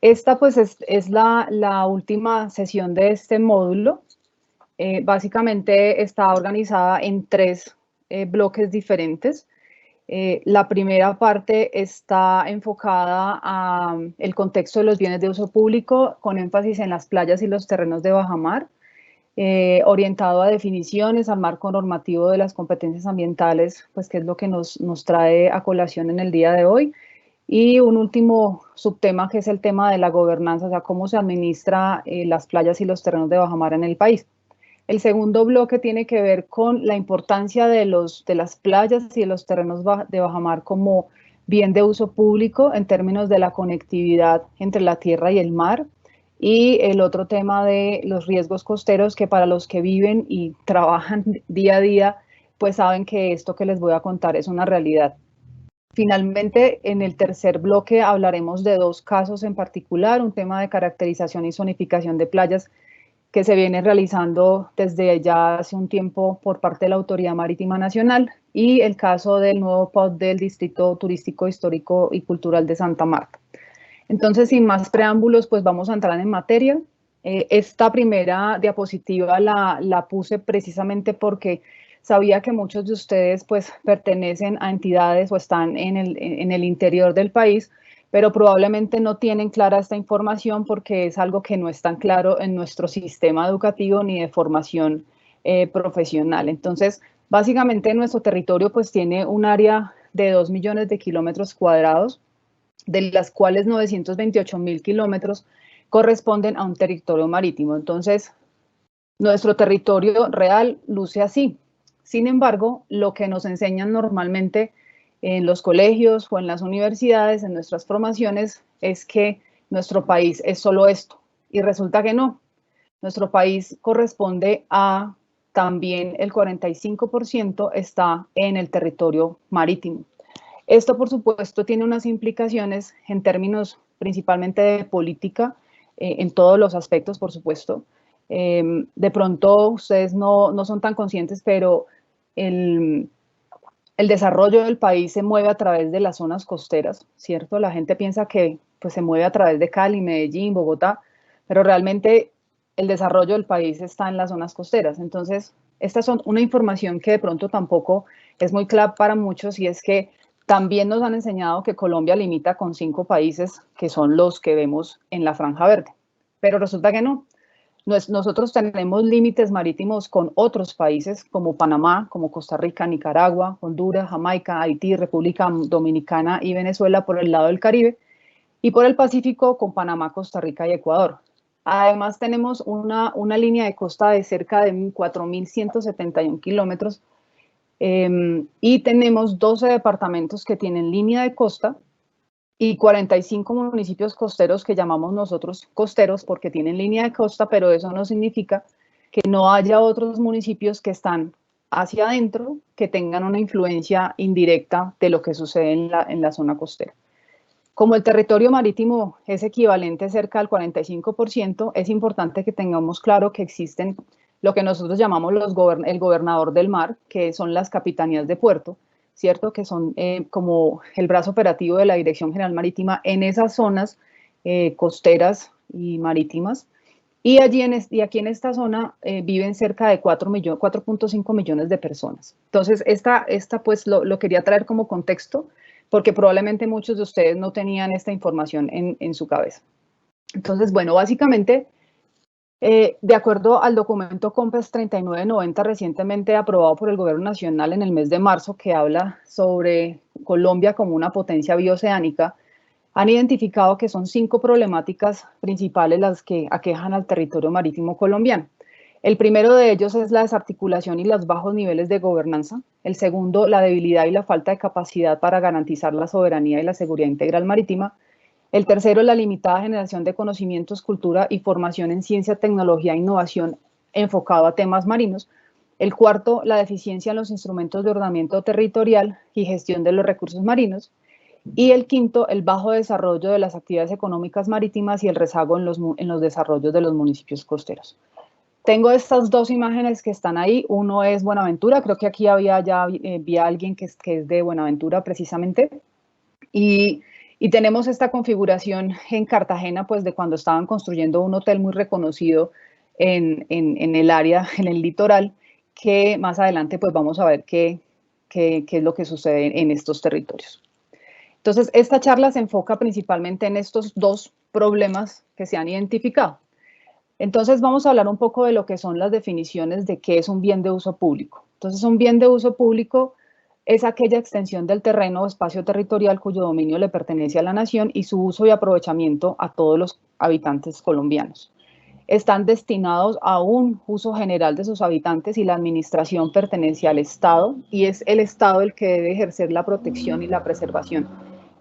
Esta pues es la última sesión de este módulo. Básicamente está organizada en tres bloques diferentes. La primera parte está enfocada al contexto de los bienes de uso público, con énfasis en las playas y los terrenos de bajamar, orientado a definiciones, al marco normativo de las competencias ambientales, pues que es lo que nos trae a colación en el día de hoy. Y un último subtema que es el tema de la gobernanza, o sea, cómo se administra las playas y los terrenos de bajamar en el país. El segundo bloque tiene que ver con la importancia de las playas y de los terrenos de bajamar como bien de uso público en términos de la conectividad entre la tierra y el mar. Y el otro tema de los riesgos costeros, que para los que viven y trabajan día a día, pues saben que esto que les voy a contar es una realidad. Finalmente, en el tercer bloque hablaremos de dos casos en particular, un tema de caracterización y zonificación de playas que se viene realizando desde ya hace un tiempo por parte de la Autoridad Marítima Nacional, y el caso del nuevo POT del Distrito Turístico Histórico y Cultural de Santa Marta. Entonces, sin más preámbulos, pues vamos a entrar en materia. Esta primera diapositiva la puse precisamente porque sabía que muchos de ustedes pues pertenecen a entidades o están en el interior del país, pero probablemente no tienen clara esta información porque es algo que no es tan claro en nuestro sistema educativo ni de formación profesional. Entonces, básicamente nuestro territorio pues tiene un área de 2 millones de kilómetros cuadrados, de las cuales 928.000 kilómetros corresponden a un territorio marítimo. Entonces, nuestro territorio real luce así. Sin embargo, lo que nos enseñan normalmente en los colegios o en las universidades, en nuestras formaciones, es que nuestro país es solo esto. Y resulta que no. Nuestro país corresponde a también el 45% está en el territorio marítimo. Esto, por supuesto, tiene unas implicaciones en términos principalmente de política, en todos los aspectos, por supuesto. De pronto ustedes no son tan conscientes, pero el desarrollo del país se mueve a través de las zonas costeras, ¿cierto? La gente piensa que pues, se mueve a través de Cali, Medellín, Bogotá, pero realmente el desarrollo del país está en las zonas costeras. Entonces, estas son una información que de pronto tampoco es muy clara para muchos, y es que también nos han enseñado que Colombia limita con 5 países que son los que vemos en la franja verde, pero resulta que no. Nosotros tenemos límites marítimos con otros países como Panamá, como Costa Rica, Nicaragua, Honduras, Jamaica, Haití, República Dominicana y Venezuela por el lado del Caribe, y por el Pacífico con Panamá, Costa Rica y Ecuador. Además tenemos una línea de costa de cerca de 4.171 kilómetros, y tenemos 12 departamentos que tienen línea de costa y 45 municipios costeros que llamamos nosotros costeros porque tienen línea de costa, pero eso no significa que no haya otros municipios que están hacia adentro que tengan una influencia indirecta de lo que sucede en la zona costera. Como el territorio marítimo es equivalente cerca al 45%, es importante que tengamos claro que existen lo que nosotros llamamos el gobernador del mar, que son las capitanías de puerto, ¿cierto? Que son como el brazo operativo de la Dirección General Marítima en esas zonas costeras y marítimas. Y aquí en esta zona viven cerca de 4.5 millones de personas. Entonces, esta pues lo quería traer como contexto, porque probablemente muchos de ustedes no tenían esta información en su cabeza. Entonces, bueno, básicamente, de acuerdo al documento COMPES 3990, recientemente aprobado por el Gobierno Nacional en el mes de marzo, que habla sobre Colombia como una potencia bioceánica, han identificado que son 5 problemáticas principales las que aquejan al territorio marítimo colombiano. El primero de ellos es la desarticulación y los bajos niveles de gobernanza. El segundo, la debilidad y la falta de capacidad para garantizar la soberanía y la seguridad integral marítima. El tercero, la limitada generación de conocimientos, cultura y formación en ciencia, tecnología e innovación enfocado a temas marinos. El cuarto, la deficiencia en los instrumentos de ordenamiento territorial y gestión de los recursos marinos. Y el quinto, el bajo desarrollo de las actividades económicas marítimas y el rezago en los desarrollos de los municipios costeros. Tengo estas dos imágenes que están ahí. Uno es Buenaventura, creo que aquí vi a alguien que es de Buenaventura precisamente. Y Y tenemos esta configuración en Cartagena, pues de cuando estaban construyendo un hotel muy reconocido en el área, en el litoral, que más adelante pues vamos a ver qué es lo que sucede en estos territorios. Entonces, esta charla se enfoca principalmente en estos dos problemas que se han identificado. Entonces, vamos a hablar un poco de lo que son las definiciones de qué es un bien de uso público. Entonces, un bien de uso público es aquella extensión del terreno o espacio territorial cuyo dominio le pertenece a la nación y su uso y aprovechamiento a todos los habitantes colombianos. Están destinados a un uso general de sus habitantes y la administración pertenece al Estado y es el Estado el que debe ejercer la protección y la preservación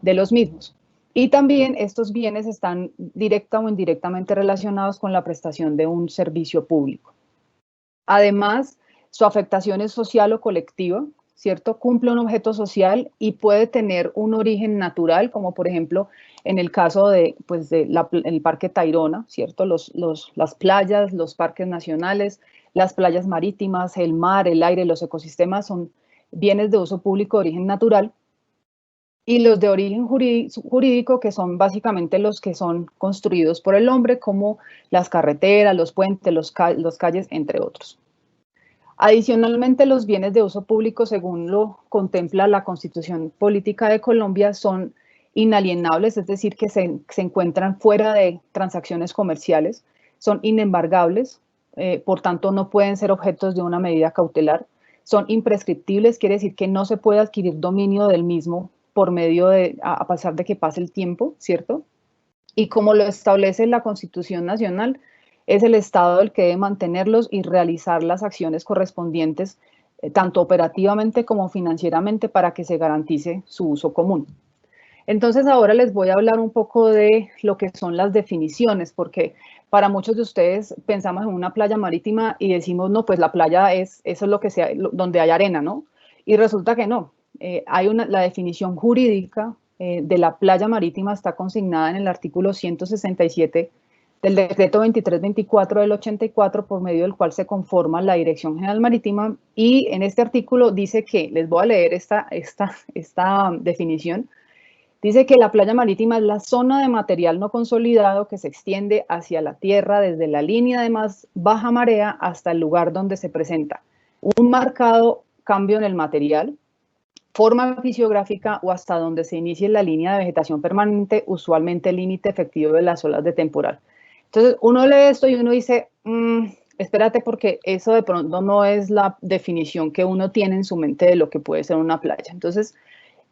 de los mismos. Y también estos bienes están directa o indirectamente relacionados con la prestación de un servicio público. Además, su afectación es social o colectiva, ¿cierto? Cumple un objeto social y puede tener un origen natural, como por ejemplo en el caso de, pues, el Parque Tayrona, ¿cierto? Las playas, los parques nacionales, las playas marítimas, el mar, el aire, los ecosistemas son bienes de uso público de origen natural. Y los de origen jurídico, que son básicamente los que son construidos por el hombre, como las carreteras, los puentes, los calles, entre otros. Adicionalmente, los bienes de uso público, según lo contempla la Constitución Política de Colombia, son inalienables, es decir, que se encuentran fuera de transacciones comerciales, son inembargables, por tanto no pueden ser objetos de una medida cautelar, son imprescriptibles, quiere decir que no se puede adquirir dominio del mismo por medio de, a pesar de que pase el tiempo, ¿cierto? Y como lo establece la Constitución Nacional, es el Estado el que debe mantenerlos y realizar las acciones correspondientes, tanto operativamente como financieramente, para que se garantice su uso común. Entonces ahora les voy a hablar un poco de lo que son las definiciones, porque para muchos de ustedes pensamos en una playa marítima y decimos, no, pues la playa eso es lo que sea, donde hay arena, ¿no? Y resulta que no. La definición jurídica de la playa marítima está consignada en el artículo 167 del decreto 2324 del 84, por medio del cual se conforma la Dirección General Marítima, y en este artículo dice que, les voy a leer esta definición, dice que la playa marítima es la zona de material no consolidado que se extiende hacia la tierra desde la línea de más baja marea hasta el lugar donde se presenta un marcado cambio en el material, forma fisiográfica o hasta donde se inicie la línea de vegetación permanente, usualmente el límite efectivo de las olas de temporal. Entonces, uno lee esto y uno dice, espérate, porque eso de pronto no es la definición que uno tiene en su mente de lo que puede ser una playa. Entonces,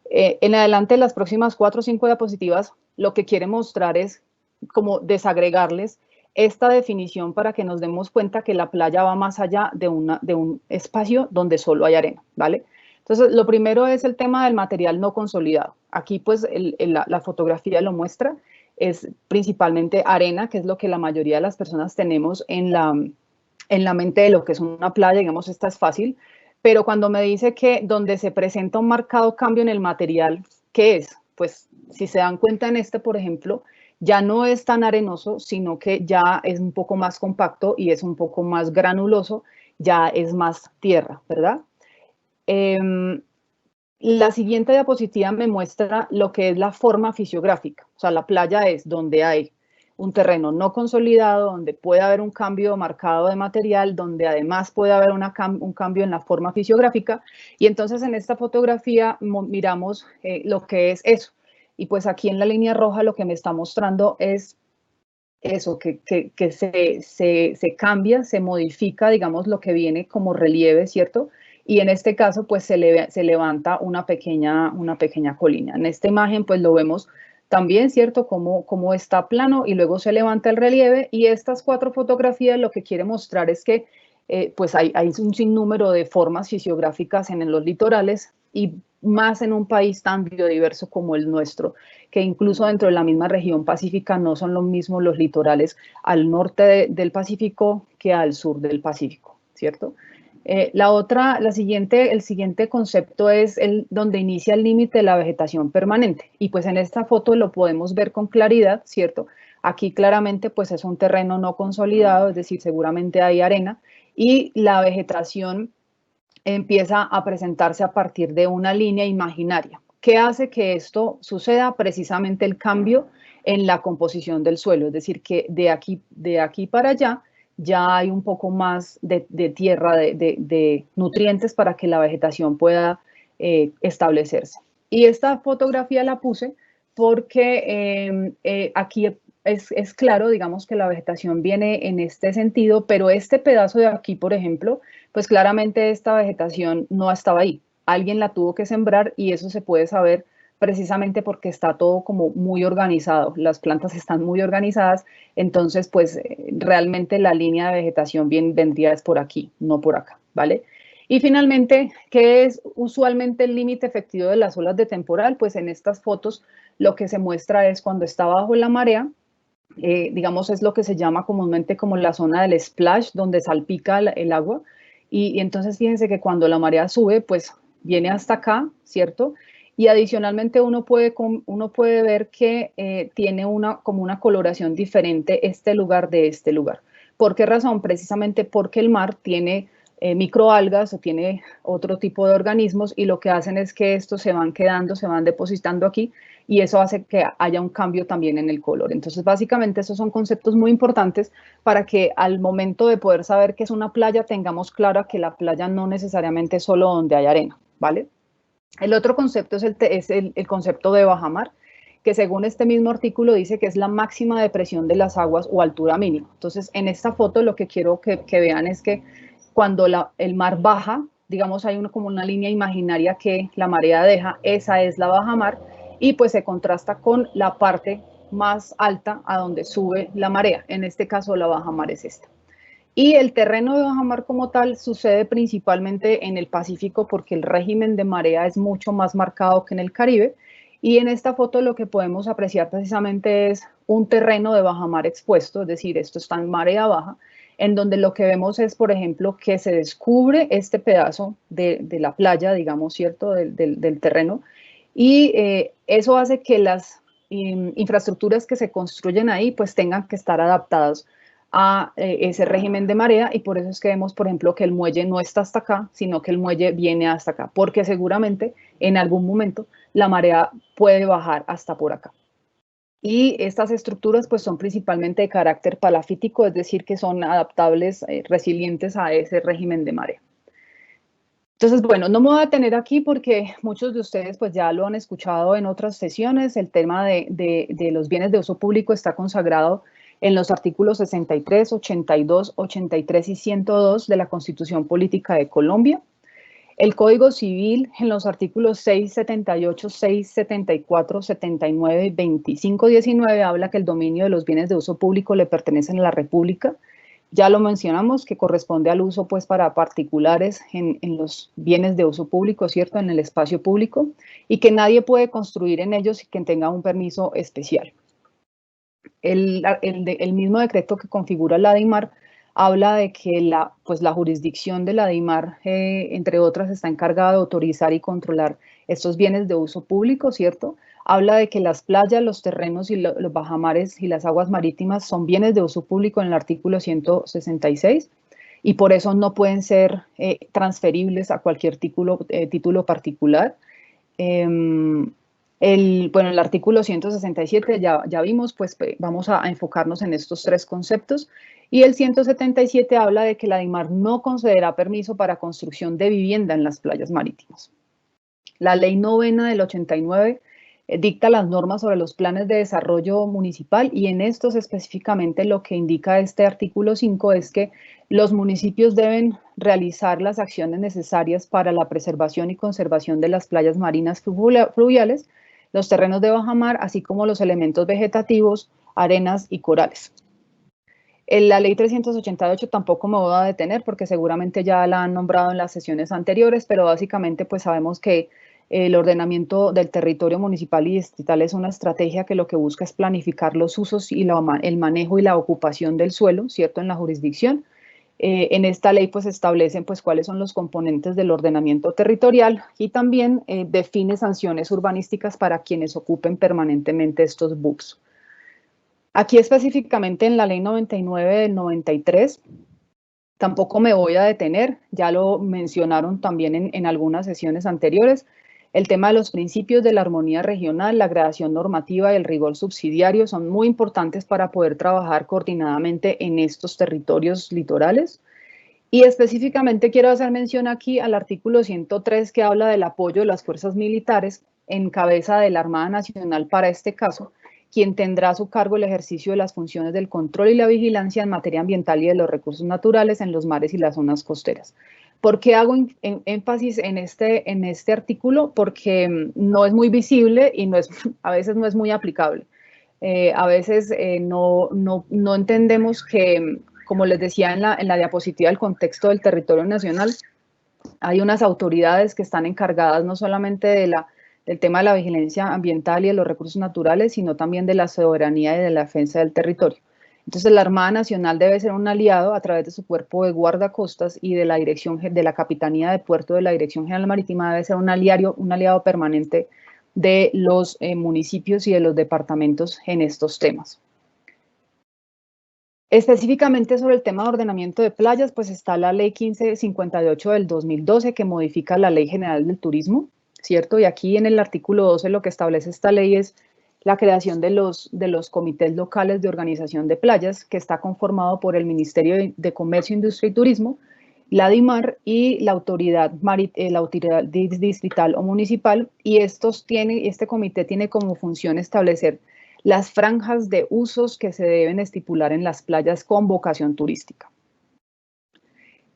en adelante, las próximas 4 o 5 diapositivas, lo que quiere mostrar es como desagregarles esta definición para que nos demos cuenta que la playa va más allá de un espacio donde solo hay arena, ¿vale? Entonces, lo primero es el tema del material no consolidado. Aquí, pues, la fotografía lo muestra. Es principalmente arena, que es lo que la mayoría de las personas tenemos en la mente de lo que es una playa. Digamos, esta es fácil. Pero cuando me dice que donde se presenta un marcado cambio en el material, ¿qué es? Pues, si se dan cuenta en este, por ejemplo, ya no es tan arenoso, sino que ya es un poco más compacto y es un poco más granuloso, ya es más tierra, ¿verdad? La siguiente diapositiva me muestra lo que es la forma fisiográfica. O sea, la playa es donde hay un terreno no consolidado, donde puede haber un cambio marcado de material, donde además puede haber un cambio en la forma fisiográfica. Y entonces en esta fotografía miramos lo que es eso. Y pues aquí en la línea roja lo que me está mostrando es eso, que se cambia, se modifica, digamos, lo que viene como relieve, ¿cierto? Y en este caso, pues se levanta una pequeña colina. En esta imagen, pues lo vemos también, ¿cierto? Cómo está plano y luego se levanta el relieve. Y estas 4 fotografías lo que quiere mostrar es que pues hay un sinnúmero de formas fisiográficas en los litorales y más en un país tan biodiverso como el nuestro, que incluso dentro de la misma región pacífica no son los mismos los litorales al norte del Pacífico que al sur del Pacífico, ¿cierto? El siguiente concepto es donde inicia el límite de la vegetación permanente. Y pues en esta foto lo podemos ver con claridad, ¿cierto? Aquí claramente pues es un terreno no consolidado, es decir, seguramente hay arena, y la vegetación empieza a presentarse a partir de una línea imaginaria. ¿Qué hace que esto suceda? Precisamente el cambio en la composición del suelo, es decir, que de aquí para allá ya hay un poco más de tierra, de nutrientes para que la vegetación pueda establecerse. Y esta fotografía la puse porque aquí es claro, digamos que la vegetación viene en este sentido, pero este pedazo de aquí, por ejemplo, pues claramente esta vegetación no estaba ahí. Alguien la tuvo que sembrar y eso se puede saber precisamente porque está todo como muy organizado, las plantas están muy organizadas, entonces pues realmente la línea de vegetación vendría es por aquí, no por acá, ¿vale? Y finalmente, ¿qué es usualmente el límite efectivo de las olas de temporal? Pues en estas fotos lo que se muestra es cuando está bajo la marea, digamos es lo que se llama comúnmente como la zona del splash, donde salpica el agua, y entonces fíjense que cuando la marea sube, pues viene hasta acá, ¿cierto? Y adicionalmente uno puede ver que tiene como una coloración diferente este lugar de este lugar. ¿Por qué razón? Precisamente porque el mar tiene microalgas o tiene otro tipo de organismos y lo que hacen es que estos se van quedando, se van depositando aquí y eso hace que haya un cambio también en el color. Entonces, básicamente, esos son conceptos muy importantes para que al momento de poder saber qué es una playa, tengamos claro que la playa no necesariamente es solo donde hay arena, ¿vale? El otro concepto es el concepto de bajamar, que según este mismo artículo dice que es la máxima depresión de las aguas o altura mínima. Entonces, en esta foto lo que quiero que vean es que cuando el mar baja, digamos, hay como una línea imaginaria que la marea deja, esa es la bajamar, y pues se contrasta con la parte más alta a donde sube la marea. En este caso, la bajamar es esta. Y el terreno de bajamar como tal sucede principalmente en el Pacífico porque el régimen de marea es mucho más marcado que en el Caribe. Y en esta foto lo que podemos apreciar precisamente es un terreno de bajamar expuesto, es decir, esto está en marea baja, en donde lo que vemos es, por ejemplo, que se descubre este pedazo de la playa, digamos, ¿cierto?, del terreno, y eso hace que las infraestructuras que se construyen ahí pues tengan que estar adaptadas a ese régimen de marea y por eso es que vemos, por ejemplo, que el muelle no está hasta acá, sino que el muelle viene hasta acá, porque seguramente en algún momento la marea puede bajar hasta por acá. Y estas estructuras pues son principalmente de carácter palafítico, es decir, que son adaptables, resilientes a ese régimen de marea. Entonces, bueno, no me voy a detener aquí porque muchos de ustedes pues ya lo han escuchado en otras sesiones. El tema de los bienes de uso público está consagrado en los artículos 63, 82, 83 y 102 de la Constitución Política de Colombia. El Código Civil en los artículos 678, 674, 79 y 2519 habla que el dominio de los bienes de uso público le pertenecen a la República. Ya lo mencionamos, que corresponde al uso pues para particulares en los bienes de uso público, ¿cierto?, en el espacio público, y que nadie puede construir en ellos y que tenga un permiso especial. El mismo decreto que configura la DIMAR habla de que la jurisdicción de la DIMAR, entre otras, está encargada de autorizar y controlar estos bienes de uso público, ¿cierto? Habla de que las playas, los terrenos y los bajamares y las aguas marítimas son bienes de uso público en el artículo 166 y por eso no pueden ser transferibles a cualquier título particular. El artículo 167 ya vimos, pues vamos a enfocarnos en estos tres conceptos. Y el 177 habla de que la DIMAR no concederá permiso para construcción de vivienda en las playas marítimas. La Ley Novena del 89 dicta las normas sobre los planes de desarrollo municipal y en estos específicamente lo que indica este artículo 5 es que los municipios deben realizar las acciones necesarias para la preservación y conservación de las playas marinas fluviales, los terrenos de bajamar, así como los elementos vegetativos, arenas y corales. En la ley 388 tampoco me voy a detener porque seguramente ya la han nombrado en las sesiones anteriores, pero básicamente pues sabemos que el ordenamiento del territorio municipal y distrital es una estrategia que lo que busca es planificar los usos y el manejo y la ocupación del suelo, ¿cierto?, en la jurisdicción. En esta ley pues establecen pues cuáles son los componentes del ordenamiento territorial y también define sanciones urbanísticas para quienes ocupen permanentemente estos BUCs. Aquí específicamente en la ley 99 del 93, tampoco me voy a detener, ya lo mencionaron también en algunas sesiones anteriores, El tema de los principios de la armonía regional, la gradación normativa y el rigor subsidiario son muy importantes para poder trabajar coordinadamente en estos territorios litorales. Y específicamente quiero hacer mención aquí al artículo 103 que habla del apoyo de las fuerzas militares en cabeza de la Armada Nacional para este caso, quien tendrá a su cargo el ejercicio de las funciones del control y la vigilancia en materia ambiental y de los recursos naturales en los mares y las zonas costeras. ¿Por qué hago énfasis en este artículo? Porque no es muy visible y a veces no es muy aplicable. A veces no entendemos que, como les decía en la diapositiva, el contexto del territorio nacional, hay unas autoridades que están encargadas no solamente del tema de la vigilancia ambiental y de los recursos naturales, sino también de la soberanía y de la defensa del territorio. Entonces, la Armada Nacional debe ser un aliado a través de su cuerpo de guardacostas y de la dirección de la Capitanía de Puerto de la Dirección General Marítima, debe ser un aliado permanente de los municipios y de los departamentos en estos temas. Específicamente sobre el tema de ordenamiento de playas, pues está la Ley 1558 del 2012 que modifica la Ley General del Turismo, ¿cierto? Y aquí en el artículo 12 lo que establece esta ley es la creación de los comités locales de organización de playas, que está conformado por el Ministerio de Comercio, Industria y Turismo, la DIMAR y la autoridad distrital o municipal, y este comité tiene como función establecer las franjas de usos que se deben estipular en las playas con vocación turística.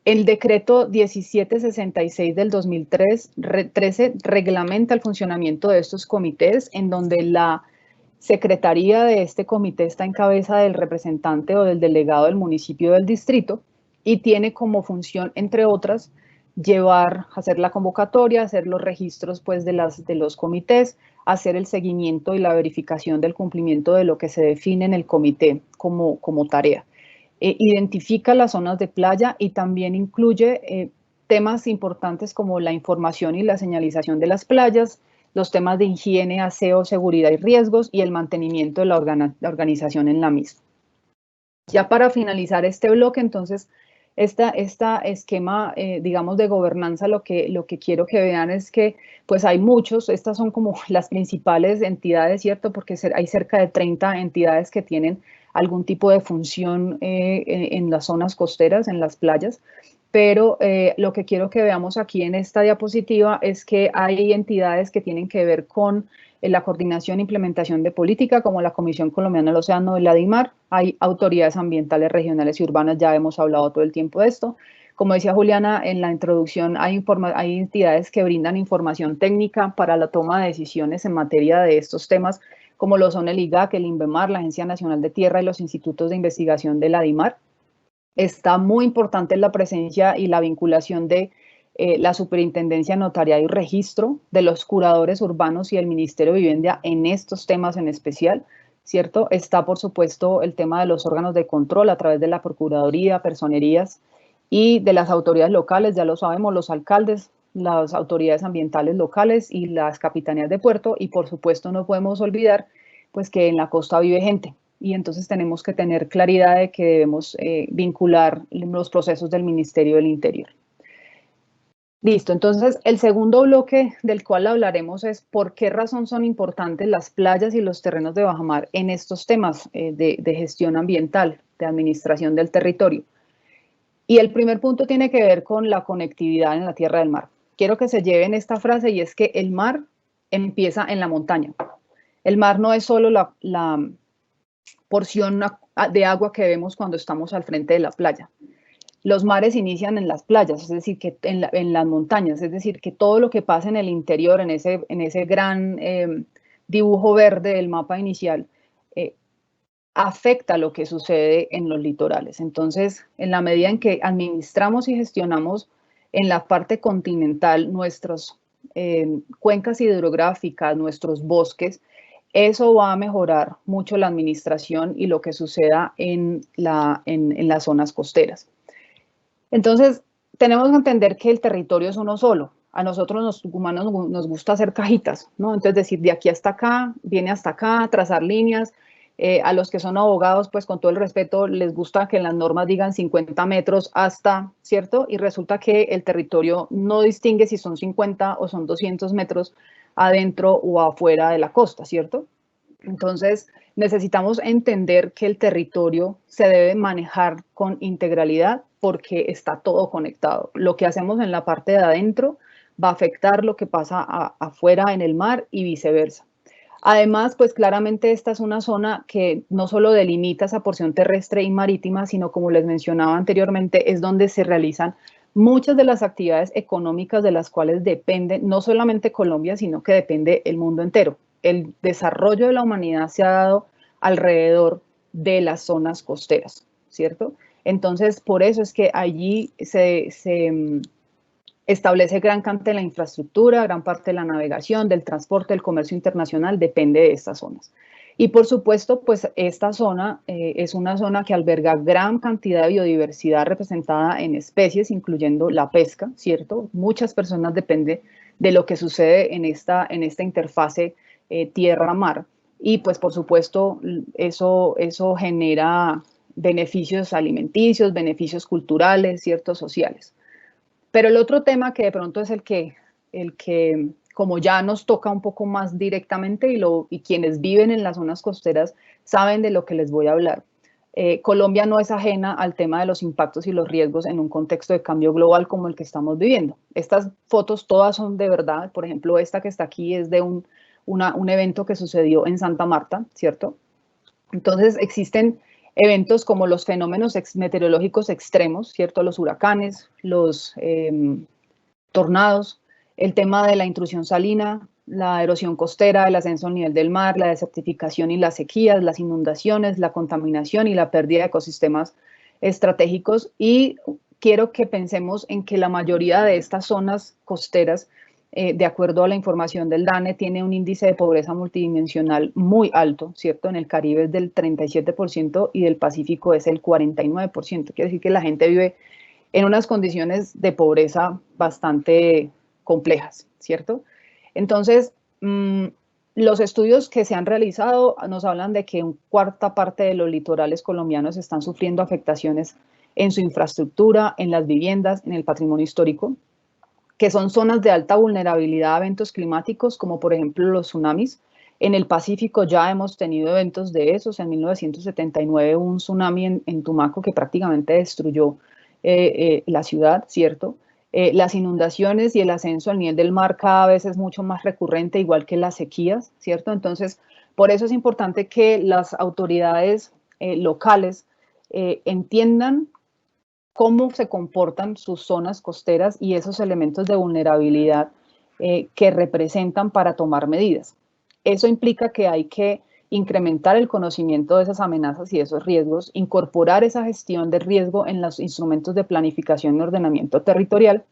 El decreto 1766 del 2013 reglamenta el funcionamiento de estos comités, en donde la secretaría de este comité está en cabeza del representante o del delegado del municipio del distrito y tiene como función, entre otras, hacer la convocatoria, hacer los registros pues, de los comités, hacer el seguimiento y la verificación del cumplimiento de lo que se define en el comité como tarea. Identifica las zonas de playa y también incluye temas importantes como la información y la señalización de las playas, los temas de higiene, aseo, seguridad y riesgos y el mantenimiento de la organización en la misma. Ya para finalizar este bloque, entonces, esta esquema, digamos, de gobernanza, lo que quiero que vean es que, pues hay muchos, estas son como las principales entidades, ¿cierto? Porque hay cerca de 30 entidades que tienen algún tipo de función en las zonas costeras, en las playas, pero lo que quiero que veamos aquí en esta diapositiva es que hay entidades que tienen que ver con la coordinación e implementación de política, como la Comisión Colombiana del Océano y la DIMAR. Hay autoridades ambientales, regionales y urbanas, ya hemos hablado todo el tiempo de esto. Como decía Juliana en la introducción, hay entidades que brindan información técnica para la toma de decisiones en materia de estos temas, como lo son el IGAC, el INVEMAR, la Agencia Nacional de Tierra y los institutos de investigación de la DIMAR. Está muy importante la presencia y la vinculación de la Superintendencia Notariado y Registro, de los curadores urbanos y el Ministerio de Vivienda en estos temas en especial, ¿cierto? Está, por supuesto, el tema de los órganos de control a través de la Procuraduría, Personerías y de las autoridades locales, ya lo sabemos, los alcaldes, las autoridades ambientales locales y las capitanías de puerto, y por supuesto no podemos olvidar pues que en la costa vive gente, y entonces tenemos que tener claridad de que debemos vincular los procesos del Ministerio del Interior. Listo, entonces el segundo bloque del cual hablaremos es por qué razón son importantes las playas y los terrenos de bajamar en estos temas de gestión ambiental, de administración del territorio. Y el primer punto tiene que ver con la conectividad en la tierra del mar. Quiero que se lleven esta frase y es que el mar empieza en la montaña. El mar no es solo la porción de agua que vemos cuando estamos al frente de la playa. Los mares inician en las playas, es decir, que en las montañas, es decir, que todo lo que pasa en el interior, en ese gran dibujo verde del mapa inicial, afecta lo que sucede en los litorales. Entonces, en la medida en que administramos y gestionamos en la parte continental nuestras cuencas hidrográficas, nuestros bosques, eso va a mejorar mucho la administración y lo que suceda en las zonas costeras. Entonces, tenemos que entender que el territorio es uno solo. A nosotros los humanos nos gusta hacer cajitas, ¿no? Entonces, decir de aquí hasta acá, viene hasta acá, trazar líneas. A los que son abogados, pues con todo el respeto, les gusta que en las normas digan 50 metros hasta, ¿cierto? Y resulta que el territorio no distingue si son 50 o son 200 metros, adentro o afuera de la costa, ¿cierto? Entonces, necesitamos entender que el territorio se debe manejar con integralidad porque está todo conectado. Lo que hacemos en la parte de adentro va a afectar lo que pasa afuera en el mar y viceversa. Además, pues claramente esta es una zona que no solo delimita esa porción terrestre y marítima, sino como les mencionaba anteriormente, es donde se realizan muchas de las actividades económicas de las cuales depende no solamente Colombia, sino que depende el mundo entero. El desarrollo de la humanidad se ha dado alrededor de las zonas costeras, ¿cierto? Entonces, por eso es que allí se establece gran cantidad de la infraestructura, gran parte de la navegación, del transporte, del comercio internacional, depende de estas zonas. Y por supuesto, pues esta zona es una zona que alberga gran cantidad de biodiversidad representada en especies, incluyendo la pesca, ¿cierto? Muchas personas dependen de lo que sucede en esta interfase tierra-mar. Y pues por supuesto, eso genera beneficios alimenticios, beneficios culturales, ¿cierto? Sociales. Pero el otro tema que de pronto es el que como ya nos toca un poco más directamente y quienes viven en las zonas costeras saben de lo que les voy a hablar. Colombia no es ajena al tema de los impactos y los riesgos en un contexto de cambio global como el que estamos viviendo. Estas fotos todas son de verdad. Por ejemplo, esta que está aquí es de un evento que sucedió en Santa Marta, ¿cierto? Entonces existen eventos como los fenómenos meteorológicos extremos, ¿cierto? Los huracanes, los tornados, el tema de la intrusión salina, la erosión costera, el ascenso al nivel del mar, la desertificación y las sequías, las inundaciones, la contaminación y la pérdida de ecosistemas estratégicos. Y quiero que pensemos en que la mayoría de estas zonas costeras, de acuerdo a la información del DANE, tiene un índice de pobreza multidimensional muy alto, ¿cierto? En el Caribe es del 37% y del Pacífico es el 49%. Quiere decir que la gente vive en unas condiciones de pobreza bastante complejas, ¿cierto? Entonces, los estudios que se han realizado nos hablan de que una cuarta parte de los litorales colombianos están sufriendo afectaciones en su infraestructura, en las viviendas, en el patrimonio histórico, que son zonas de alta vulnerabilidad a eventos climáticos, como por ejemplo los tsunamis. En el Pacífico ya hemos tenido eventos de esos. En 1979 hubo un tsunami en Tumaco que prácticamente destruyó la ciudad, ¿cierto? Las inundaciones y el ascenso al nivel del mar cada vez es mucho más recurrente, igual que las sequías, ¿cierto? Entonces, por eso es importante que las autoridades locales entiendan cómo se comportan sus zonas costeras y esos elementos de vulnerabilidad que representan para tomar medidas. Eso implica que hay que incrementar el conocimiento de esas amenazas y esos riesgos, incorporar esa gestión de riesgo en los instrumentos de planificación y ordenamiento territorial.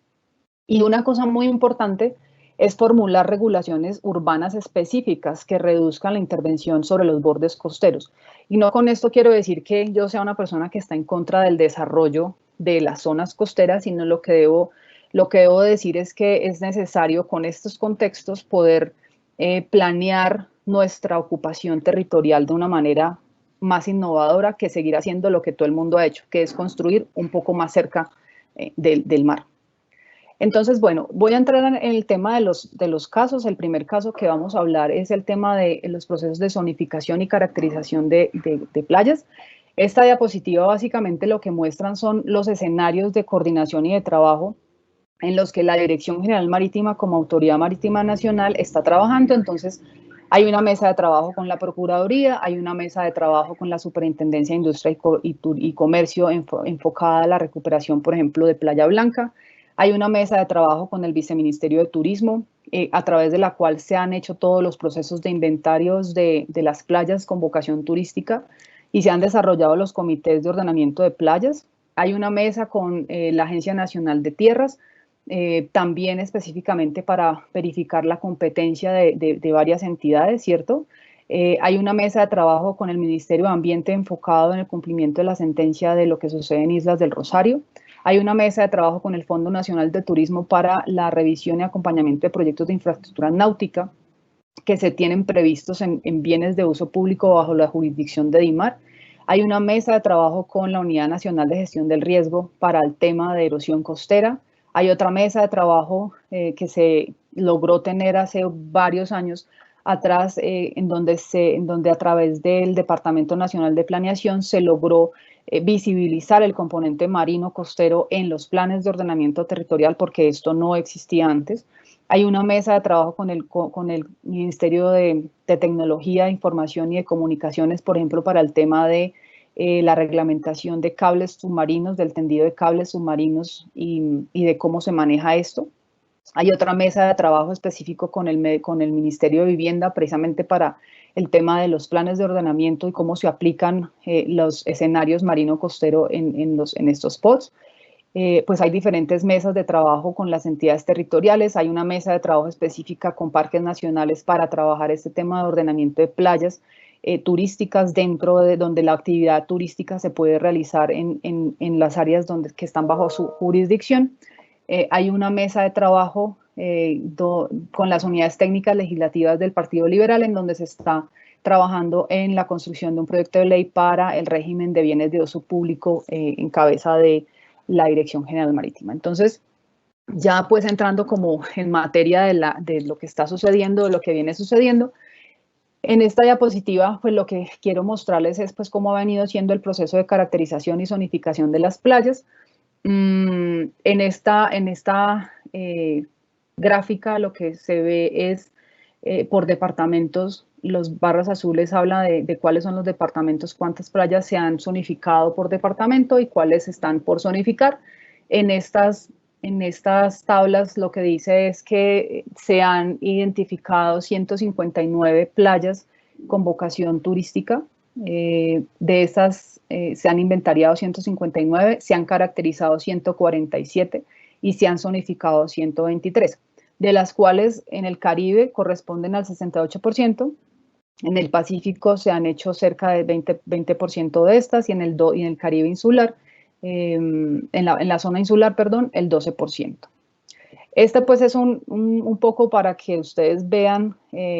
Y una cosa muy importante es formular regulaciones urbanas específicas que reduzcan la intervención sobre los bordes costeros. Y no con esto quiero decir que yo sea una persona que está en contra del desarrollo de las zonas costeras, sino lo que debo decir es que es necesario con estos contextos poder planear nuestra ocupación territorial de una manera más innovadora que seguir haciendo lo que todo el mundo ha hecho, que es construir un poco más cerca del mar. Entonces, bueno, voy a entrar en el tema de los casos. El primer caso que vamos a hablar es el tema de los procesos de zonificación y caracterización de playas. Esta diapositiva básicamente lo que muestran son los escenarios de coordinación y de trabajo en los que la Dirección General Marítima como Autoridad Marítima Nacional está trabajando. Entonces, hay una mesa de trabajo con la Procuraduría, hay una mesa de trabajo con la Superintendencia de Industria y Comercio enfocada a la recuperación, por ejemplo, de Playa Blanca. Hay una mesa de trabajo con el Viceministerio de Turismo, a través de la cual se han hecho todos los procesos de inventarios de las playas con vocación turística y se han desarrollado los comités de ordenamiento de playas. Hay una mesa con la Agencia Nacional de Tierras, también específicamente para verificar la competencia de varias entidades, ¿cierto? Hay una mesa de trabajo con el Ministerio de Ambiente enfocado en el cumplimiento de la sentencia de lo que sucede en Islas del Rosario. Hay una mesa de trabajo con el Fondo Nacional de Turismo para la revisión y acompañamiento de proyectos de infraestructura náutica que se tienen previstos en bienes de uso público bajo la jurisdicción de DIMAR. Hay una mesa de trabajo con la Unidad Nacional de Gestión del Riesgo para el tema de erosión costera. Hay otra mesa de trabajo que se logró tener hace varios años atrás, en donde a través del Departamento Nacional de Planeación se logró visibilizar el componente marino costero en los planes de ordenamiento territorial, porque esto no existía antes. Hay una mesa de trabajo con el Ministerio de Tecnología, Información y de Comunicaciones, por ejemplo, para el tema de la reglamentación de cables submarinos, del tendido de cables submarinos y de cómo se maneja esto. Hay otra mesa de trabajo específico con el Ministerio de Vivienda, precisamente para el tema de los planes de ordenamiento y cómo se aplican los escenarios marino-costero en estos POTS. Pues hay diferentes mesas de trabajo con las entidades territoriales. Hay una mesa de trabajo específica con parques nacionales para trabajar este tema de ordenamiento de playas turísticas dentro de donde la actividad turística se puede realizar en las áreas que están bajo su jurisdicción. Hay una mesa de trabajo con las unidades técnicas legislativas del Partido Liberal, en donde se está trabajando en la construcción de un proyecto de ley para el régimen de bienes de uso público en cabeza de la Dirección General Marítima. Entonces, ya pues entrando como en materia de lo que está sucediendo, de lo que viene sucediendo, en esta diapositiva, pues lo que quiero mostrarles es pues cómo ha venido siendo el proceso de caracterización y zonificación de las playas. En esta gráfica lo que se ve es por departamentos. Los barras azules hablan de cuáles son los departamentos, cuántas playas se han zonificado por departamento y cuáles están por zonificar. En estas tablas lo que dice es que se han identificado 159 playas con vocación turística. De esas se han inventariado 159, se han caracterizado 147 y se han zonificado 123, de las cuales en el Caribe corresponden al 68%, en el Pacífico se han hecho cerca del 20% de estas y en el Caribe insular, en la zona insular, perdón, el 12%. Este pues es un poco para que ustedes vean,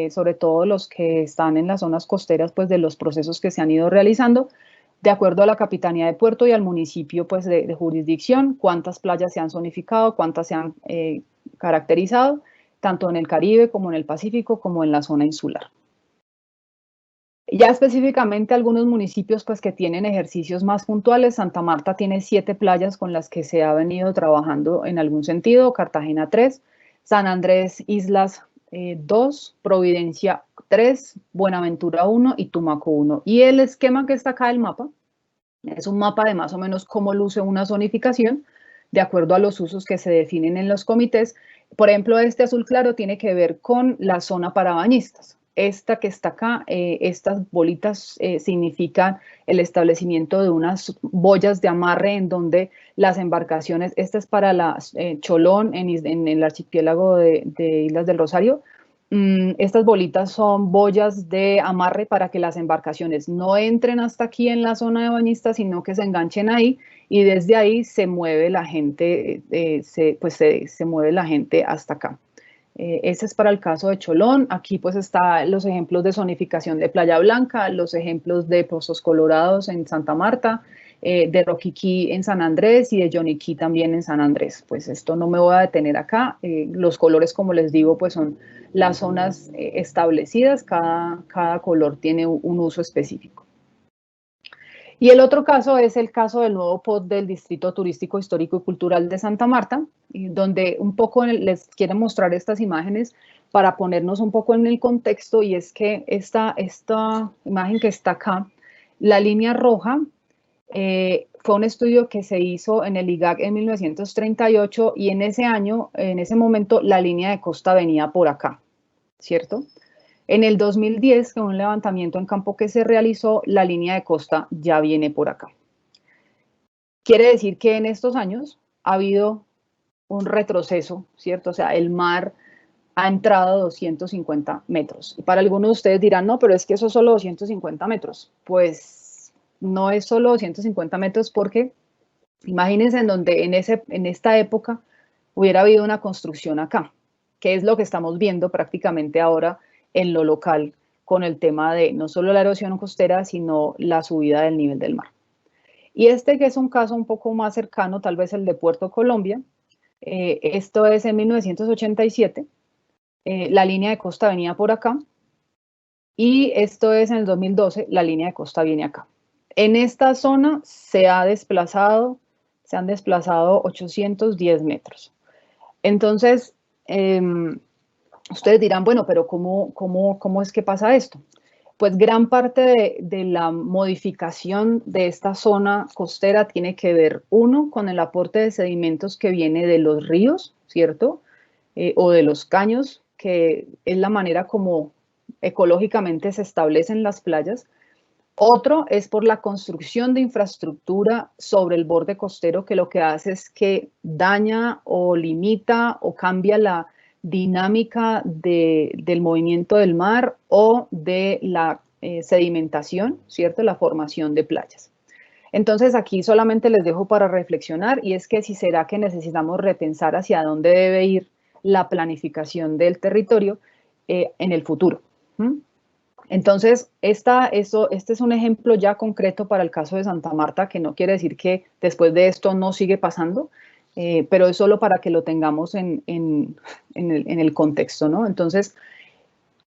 sobre todo los que están en las zonas costeras, pues de los procesos que se han ido realizando, de acuerdo a la Capitanía de Puerto y al municipio pues de jurisdicción, cuántas playas se han zonificado, cuántas se han caracterizado, tanto en el Caribe como en el Pacífico como en la zona insular. Ya específicamente algunos municipios pues que tienen ejercicios más puntuales. Santa Marta tiene 7 playas con las que se ha venido trabajando en algún sentido, Cartagena 3, San Andrés Islas 2, Providencia 3, Buenaventura 1 y Tumaco 1. Y el esquema que está acá del mapa es un mapa de más o menos cómo luce una zonificación de acuerdo a los usos que se definen en los comités. Por ejemplo, este azul claro tiene que ver con la zona para bañistas. Esta que está acá, estas bolitas significan el establecimiento de unas boyas de amarre en donde las embarcaciones, esta es para la Cholón en el archipiélago de Islas del Rosario. Estas bolitas son boyas de amarre para que las embarcaciones no entren hasta aquí en la zona de bañistas, sino que se enganchen ahí y desde ahí se mueve la gente, se mueve la gente hasta acá. Ese es para el caso de Cholón. Aquí pues están los ejemplos de zonificación de Playa Blanca, los ejemplos de Pozos Colorados en Santa Marta, de Roquiquí en San Andrés y de Yoniquí también en San Andrés. Pues esto no me voy a detener acá. Los colores, como les digo, pues son las zonas establecidas. Cada color tiene un uso específico. Y el otro caso es el caso del nuevo POT del Distrito Turístico Histórico y Cultural de Santa Marta, donde un poco les quiero mostrar estas imágenes para ponernos un poco en el contexto, y es que esta imagen que está acá, la línea roja, fue un estudio que se hizo en el IGAC en 1938 y en ese año, en ese momento, la línea de costa venía por acá, ¿cierto? En el 2010, con un levantamiento en campo que se realizó, la línea de costa ya viene por acá. Quiere decir que en estos años ha habido un retroceso, ¿cierto? O sea, el mar ha entrado 250 metros. Y para algunos de ustedes dirán, no, pero es que eso es solo 250 metros. Pues no es solo 250 metros porque imagínense en donde en esta época hubiera habido una construcción acá, que es lo que estamos viendo prácticamente ahora en lo local con el tema de no solo la erosión costera, sino la subida del nivel del mar. Y este que es un caso un poco más cercano, tal vez el de Puerto Colombia, Esto es en 1987. La línea de costa venía por acá. Y esto es en el 2012, la línea de costa viene acá. En esta zona se han desplazado 810 metros. Entonces, ustedes dirán, bueno, pero ¿cómo es que pasa esto? Pues gran parte de la modificación de esta zona costera tiene que ver, uno, con el aporte de sedimentos que viene de los ríos, ¿cierto? O de los caños, que es la manera como ecológicamente se establecen las playas. Otro es por la construcción de infraestructura sobre el borde costero, que lo que hace es que daña o limita o cambia la dinámica del movimiento del mar o de la sedimentación, ¿cierto? La formación de playas. Entonces aquí solamente les dejo para reflexionar, y es que si será que necesitamos repensar hacia dónde debe ir la planificación del territorio en el futuro. Entonces, este es un ejemplo ya concreto para el caso de Santa Marta, que no quiere decir que después de esto no sigue pasando, pero es solo para que lo tengamos en el contexto, ¿no? Entonces,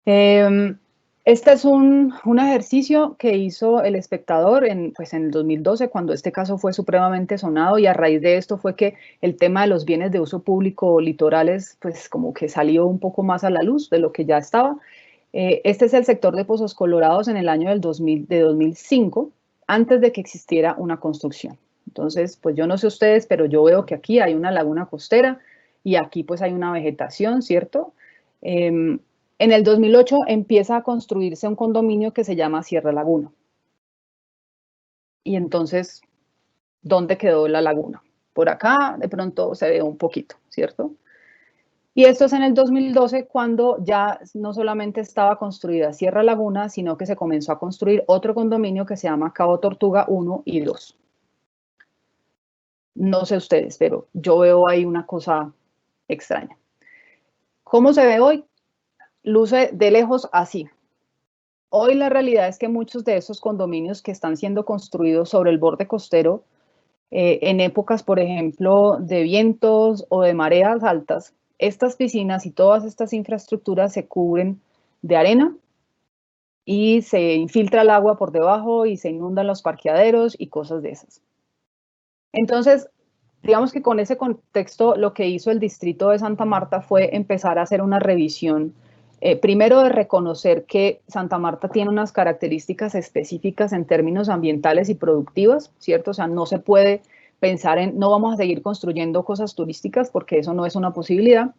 este es un ejercicio que hizo El Espectador pues en el 2012, cuando este caso fue supremamente sonado, y a raíz de esto fue que el tema de los bienes de uso público litorales, pues como que salió un poco más a la luz de lo que ya estaba. Este es el sector de Pozos Colorados en el año de 2005, antes de que existiera una construcción. Entonces, pues yo no sé ustedes, pero yo veo que aquí hay una laguna costera y aquí pues hay una vegetación, ¿cierto? En el 2008 empieza a construirse un condominio que se llama Sierra Laguna. Y entonces, ¿dónde quedó la laguna? Por acá de pronto se ve un poquito, ¿cierto? Y esto es en el 2012, cuando ya no solamente estaba construida Sierra Laguna, sino que se comenzó a construir otro condominio que se llama Cabo Tortuga 1 y 2. No sé ustedes, pero yo veo ahí una cosa extraña. ¿Cómo se ve hoy? Luce de lejos así. Hoy la realidad es que muchos de esos condominios que están siendo construidos sobre el borde costero, en épocas, por ejemplo, de vientos o de mareas altas, estas piscinas y todas estas infraestructuras se cubren de arena y se infiltra el agua por debajo y se inundan los parqueaderos y cosas de esas. Entonces, digamos que con ese contexto, lo que hizo el distrito de Santa Marta fue empezar a hacer una revisión, primero de reconocer que Santa Marta tiene unas características específicas en términos ambientales y productivas, ¿cierto? O sea, no se puede pensar en, no vamos a seguir construyendo cosas turísticas porque eso no es una posibilidad.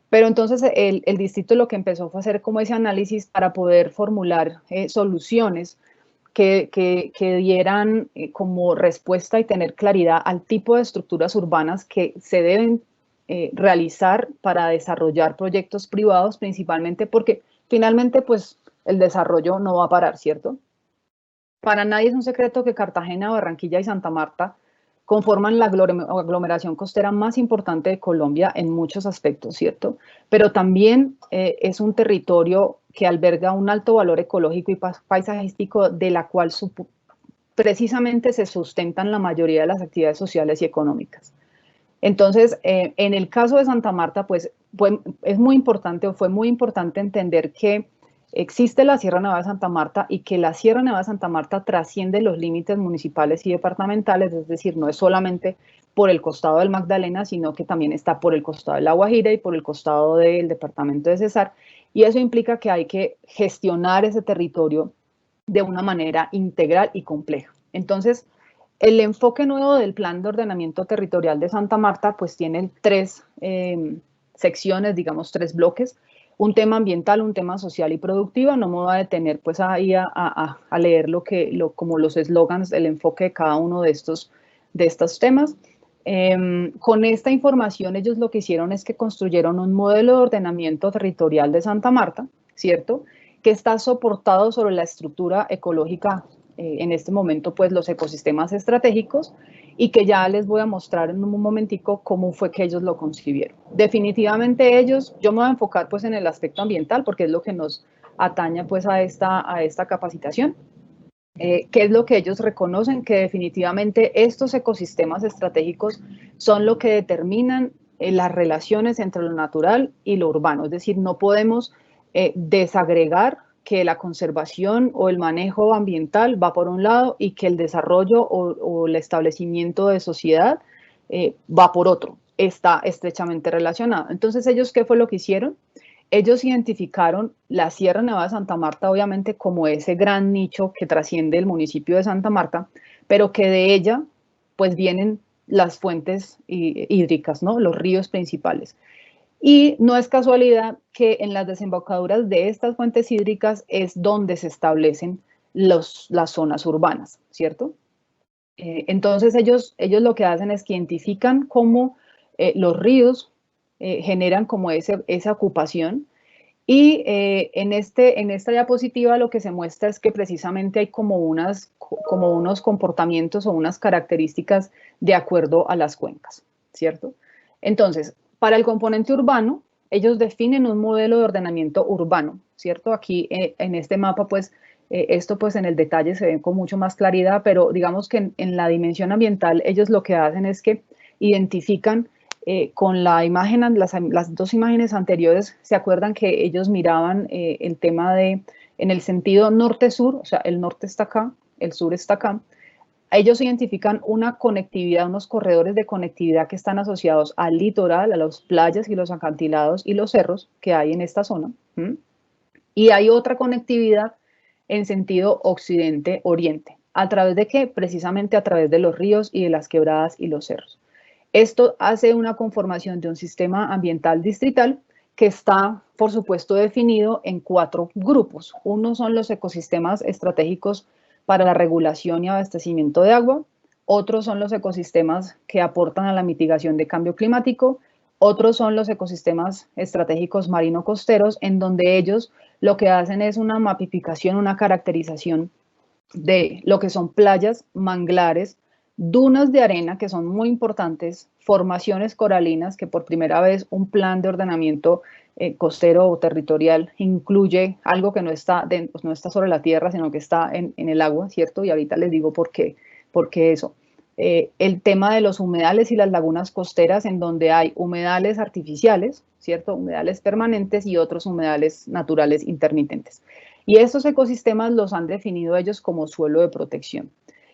Pero entonces el distrito lo que empezó fue hacer como ese análisis para poder formular soluciones que dieran como respuesta y tener claridad al tipo de estructuras urbanas que se deben realizar para desarrollar proyectos privados, principalmente porque finalmente pues el desarrollo no va a parar, ¿cierto? Para nadie es un secreto que Cartagena, Barranquilla y Santa Marta conforman la aglomeración costera más importante de Colombia en muchos aspectos, ¿cierto? Pero también es un territorio que alberga un alto valor ecológico y paisajístico, de la cual precisamente se sustentan la mayoría de las actividades sociales y económicas. Entonces, en el caso de Santa Marta, pues es muy importante, o fue muy importante entender que existe la Sierra Nevada de Santa Marta y que la Sierra Nevada de Santa Marta trasciende los límites municipales y departamentales, es decir, no es solamente por el costado del Magdalena, sino que también está por el costado de La Guajira y por el costado del departamento de Cesar, y eso implica que hay que gestionar ese territorio de una manera integral y compleja. Entonces, el enfoque nuevo del Plan de Ordenamiento Territorial de Santa Marta pues tiene tres secciones, digamos tres bloques: un tema ambiental, un tema social y productivo. No me voy a detener pues ahí a leer como los eslogans, el enfoque de cada uno de estos temas. Con esta información ellos lo que hicieron es que construyeron un modelo de ordenamiento territorial de Santa Marta, ¿cierto?, que está soportado sobre la estructura ecológica, en este momento pues los ecosistemas estratégicos, y que ya les voy a mostrar en un momentico cómo fue que ellos lo concibieron. Definitivamente yo me voy a enfocar pues en el aspecto ambiental porque es lo que nos atañe pues a esta capacitación. ¿Qué es lo que ellos reconocen? Que definitivamente estos ecosistemas estratégicos son lo que determinan las relaciones entre lo natural y lo urbano. Es decir, no podemos desagregar que la conservación o el manejo ambiental va por un lado y que el desarrollo o el establecimiento de sociedad va por otro. Está estrechamente relacionado. Entonces, ¿ellos qué fue lo que hicieron? Ellos identificaron la Sierra Nevada de Santa Marta, obviamente, como ese gran nicho que trasciende el municipio de Santa Marta, pero que de ella, pues, vienen las fuentes hídricas, ¿no? Los ríos principales. Y no es casualidad que en las desembocaduras de estas fuentes hídricas es donde se establecen las zonas urbanas, ¿cierto? Entonces ellos lo que hacen es que identifican cómo los ríos generan como esa ocupación y en esta diapositiva lo que se muestra es que precisamente hay como unos comportamientos o unas características de acuerdo a las cuencas, ¿cierto? Entonces, para el componente urbano, ellos definen un modelo de ordenamiento urbano, ¿cierto? Aquí en este mapa, pues, esto pues en el detalle se ve con mucho más claridad, pero digamos que en la dimensión ambiental ellos lo que hacen es que identifican con la imagen, las dos imágenes anteriores, se acuerdan que ellos miraban el tema de, en el sentido norte-sur, o sea, el norte está acá, el sur está acá. Ellos identifican una conectividad, unos corredores de conectividad que están asociados al litoral, a las playas y los acantilados y los cerros que hay en esta zona. Y hay otra conectividad en sentido occidente-oriente. ¿A través de qué? Precisamente a través de los ríos y de las quebradas y los cerros. Esto hace una conformación de un sistema ambiental distrital que está, por supuesto, definido en 4 grupos. Uno son los ecosistemas estratégicos para la regulación y abastecimiento de agua. Otros son los ecosistemas que aportan a la mitigación de cambio climático. Otros son los ecosistemas estratégicos marino-costeros, en donde ellos lo que hacen es una mapificación, una caracterización de lo que son playas, manglares, dunas de arena, que son muy importantes, formaciones coralinas, que por primera vez un plan de ordenamiento costero o territorial incluye algo que no está sobre la tierra, sino que está en el agua, ¿cierto? Y ahorita les digo por qué eso. El tema de los humedales y las lagunas costeras, en donde hay humedales artificiales, ¿cierto? Humedales permanentes y otros humedales naturales intermitentes. Y estos ecosistemas los han definido ellos como suelo de protección.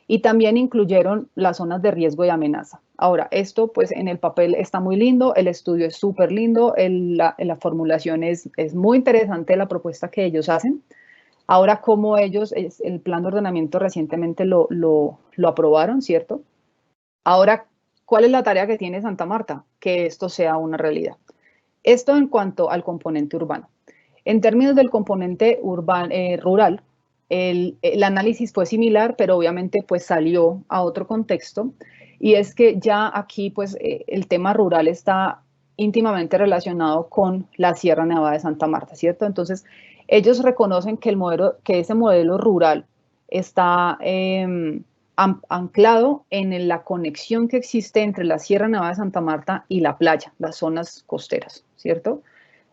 Y también incluyeron las zonas de riesgo y amenaza. Ahora, esto pues en el papel está muy lindo, el estudio es súper lindo, la formulación es muy interesante, la propuesta que ellos hacen. Ahora, como ellos, el plan de ordenamiento recientemente lo aprobaron, ¿cierto? Ahora, ¿cuál es la tarea que tiene Santa Marta? Que esto sea una realidad. Esto en cuanto al componente urbano. En términos del componente rural, el análisis fue similar, pero obviamente pues salió a otro contexto, y es que ya aquí pues el tema rural está íntimamente relacionado con la Sierra Nevada de Santa Marta, ¿cierto? Entonces, ellos reconocen que ese modelo rural está anclado en la conexión que existe entre la Sierra Nevada de Santa Marta y la playa, las zonas costeras, ¿cierto?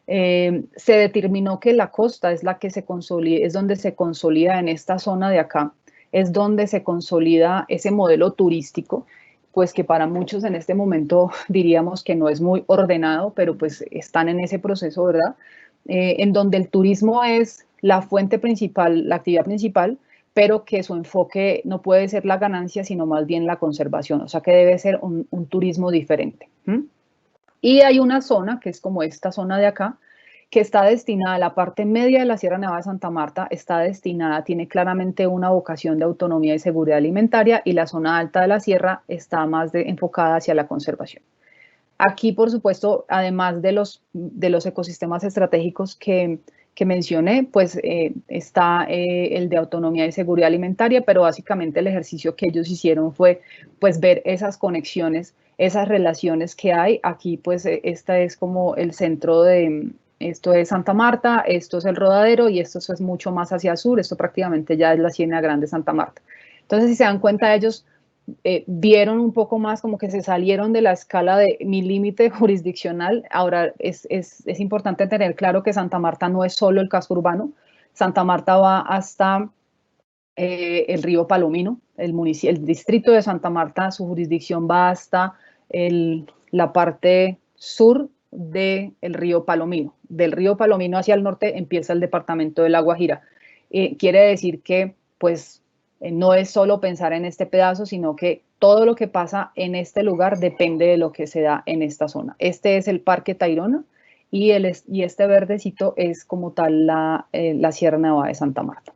Se determinó que la costa es la que se consolida, es donde se consolida en esta zona de acá, es donde se consolida ese modelo turístico, pues que para muchos en este momento diríamos que no es muy ordenado, pero pues están en ese proceso, ¿verdad? En donde el turismo es la fuente principal, la actividad principal, pero que su enfoque no puede ser la ganancia, sino más bien la conservación, o sea que debe ser un turismo diferente. Y hay una zona, que es como esta zona de acá, que está destinada a la parte media de la Sierra Nevada de Santa Marta, está destinada, tiene claramente una vocación de autonomía y seguridad alimentaria, y la zona alta de la sierra está más enfocada hacia la conservación. Aquí, por supuesto, además de los ecosistemas estratégicos que mencioné, pues está el de autonomía y seguridad alimentaria, pero básicamente el ejercicio que ellos hicieron fue pues ver esas conexiones, esas relaciones que hay. Aquí pues esta es como el centro de, esto es Santa Marta, esto es el Rodadero y esto es mucho más hacia el sur, esto prácticamente ya es la Ciénaga Grande de Santa Marta. Entonces, si se dan cuenta, ellos vieron un poco más como que se salieron de la escala de mi límite jurisdiccional. Ahora es importante tener claro que Santa Marta no es solo el casco urbano. Santa Marta va hasta el río Palomino, el distrito de Santa Marta, su jurisdicción va hasta la parte sur del río Palomino. Del río Palomino hacia el norte empieza el departamento de La Guajira. Quiere decir que pues no es solo pensar en este pedazo, sino que todo lo que pasa en este lugar depende de lo que se da en esta zona. Este es el Parque Tayrona y este verdecito es como tal la Sierra Nevada de Santa Marta.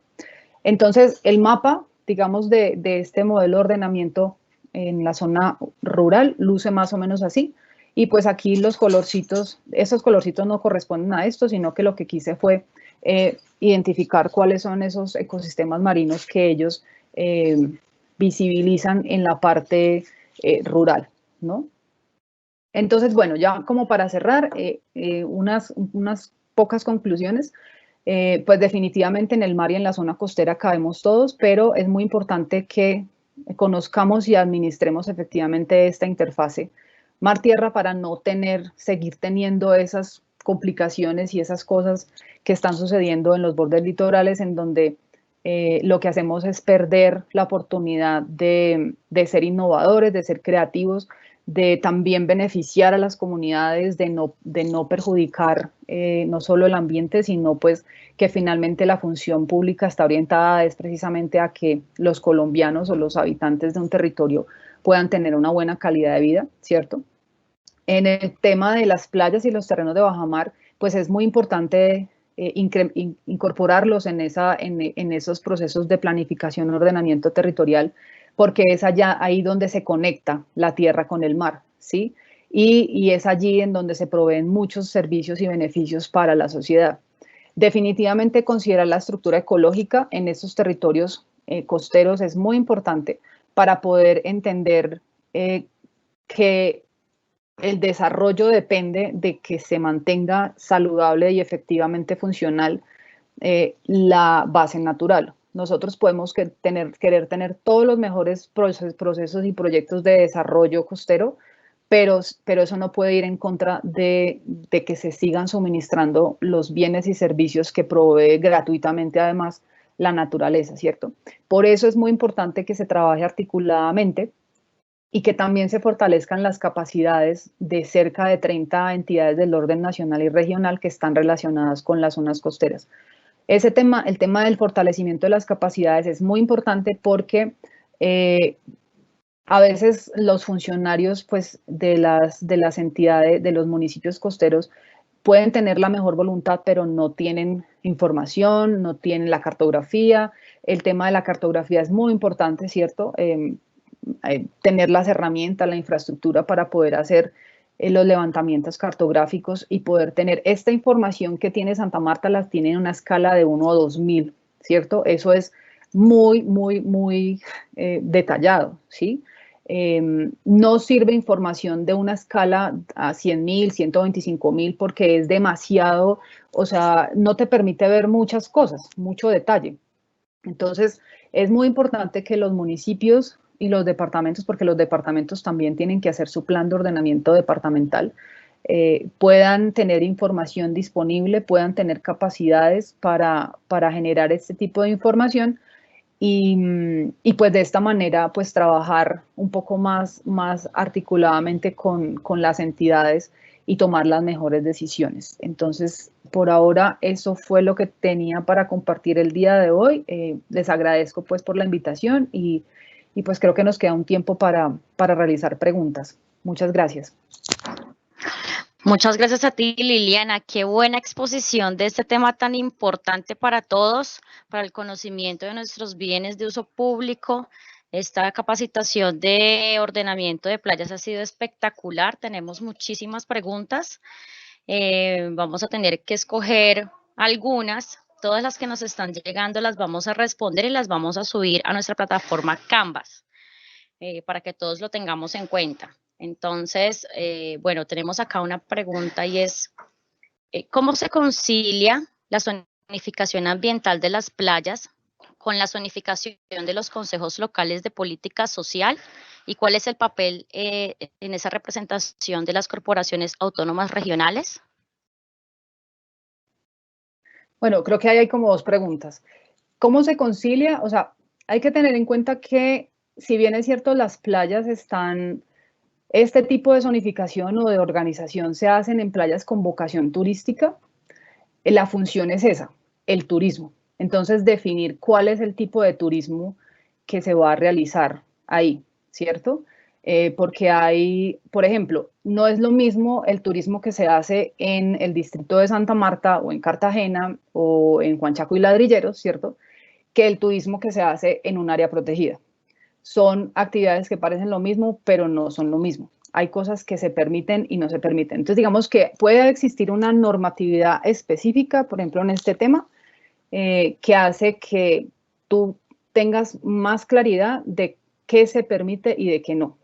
Entonces, el mapa, digamos, de este modelo de ordenamiento en la zona rural luce más o menos así. Y pues aquí los colorcitos, esos colorcitos no corresponden a esto, sino que lo que quise fue identificar cuáles son esos ecosistemas marinos que ellos visibilizan en la parte rural, ¿no? Entonces, bueno, ya como para cerrar, unas pocas conclusiones. Pues definitivamente en el mar y en la zona costera cabemos todos, pero es muy importante que conozcamos y administremos efectivamente esta interfase mar-tierra para no seguir teniendo esas complicaciones y esas cosas que están sucediendo en los bordes litorales en donde lo que hacemos es perder la oportunidad de ser innovadores, de ser creativos, de también beneficiar a las comunidades, de no perjudicar no solo el ambiente, sino pues que finalmente la función pública está orientada es precisamente a que los colombianos o los habitantes de un territorio puedan tener una buena calidad de vida, ¿cierto? En el tema de las playas y los terrenos de bajamar, pues es muy importante incorporarlos en esos procesos de planificación y ordenamiento territorial, porque es allá ahí donde se conecta la tierra con el mar, ¿sí? Y es allí en donde se proveen muchos servicios y beneficios para la sociedad. Definitivamente considerar la estructura ecológica en estos territorios costeros es muy importante para poder entender que el desarrollo depende de que se mantenga saludable y efectivamente funcional la base natural. Nosotros podemos querer tener todos los mejores procesos y proyectos de desarrollo costero, pero eso no puede ir en contra de que se sigan suministrando los bienes y servicios que provee gratuitamente además la naturaleza, ¿cierto? Por eso es muy importante que se trabaje articuladamente y que también se fortalezcan las capacidades de cerca de 30 entidades del orden nacional y regional que están relacionadas con las zonas costeras. El tema del fortalecimiento de las capacidades es muy importante porque a veces los funcionarios pues, de las entidades, de los municipios costeros, pueden tener la mejor voluntad, pero no tienen información, no tienen la cartografía. El tema de la cartografía es muy importante, ¿cierto? Tener las herramientas, la infraestructura para poder hacer los levantamientos cartográficos y poder tener esta información que tiene Santa Marta, las tiene en una escala de 1 a 2000, ¿cierto? Eso es muy, muy, muy detallado, ¿sí? No sirve información de una escala a 100.000, 125.000 porque es demasiado, o sea, no te permite ver muchas cosas, mucho detalle. Entonces, es muy importante que los municipios y los departamentos, porque los departamentos también tienen que hacer su plan de ordenamiento departamental, puedan tener información disponible, puedan tener capacidades para generar este tipo de información y pues de esta manera pues trabajar un poco más articuladamente con las entidades y tomar las mejores decisiones. Entonces, por ahora eso fue lo que tenía para compartir el día de hoy. Les agradezco pues por la invitación y pues creo que nos queda un tiempo para realizar preguntas. Muchas gracias. Muchas gracias a ti, Liliana. Qué buena exposición de este tema tan importante para todos, para el conocimiento de nuestros bienes de uso público. Esta capacitación de ordenamiento de playas ha sido espectacular. Tenemos muchísimas preguntas. Vamos a tener que escoger algunas. Todas las que nos están llegando las vamos a responder y las vamos a subir a nuestra plataforma Canvas para que todos lo tengamos en cuenta. Entonces, bueno, tenemos acá una pregunta y es, ¿cómo se concilia la zonificación ambiental de las playas con la zonificación de los consejos locales de política social? ¿Y cuál es el papel en esa representación de las corporaciones autónomas regionales? Bueno, creo que ahí hay como dos preguntas. ¿Cómo se concilia? O sea, hay que tener en cuenta que si bien es cierto, las playas están Este tipo de zonificación o de organización se hacen en playas con vocación turística. La función es esa, el turismo. Entonces, definir cuál es el tipo de turismo que se va a realizar ahí, ¿cierto? Porque hay, por ejemplo, no es lo mismo el turismo que se hace en el distrito de Santa Marta o en Cartagena o en Juan Chaco y Ladrilleros, ¿cierto? Que el turismo que se hace en un área protegida. Son actividades que parecen lo mismo, pero no son lo mismo. Hay cosas que se permiten y no se permiten. Entonces, digamos que puede existir una normatividad específica, por ejemplo, en este tema, que hace que tú tengas más claridad de qué se permite y de qué no.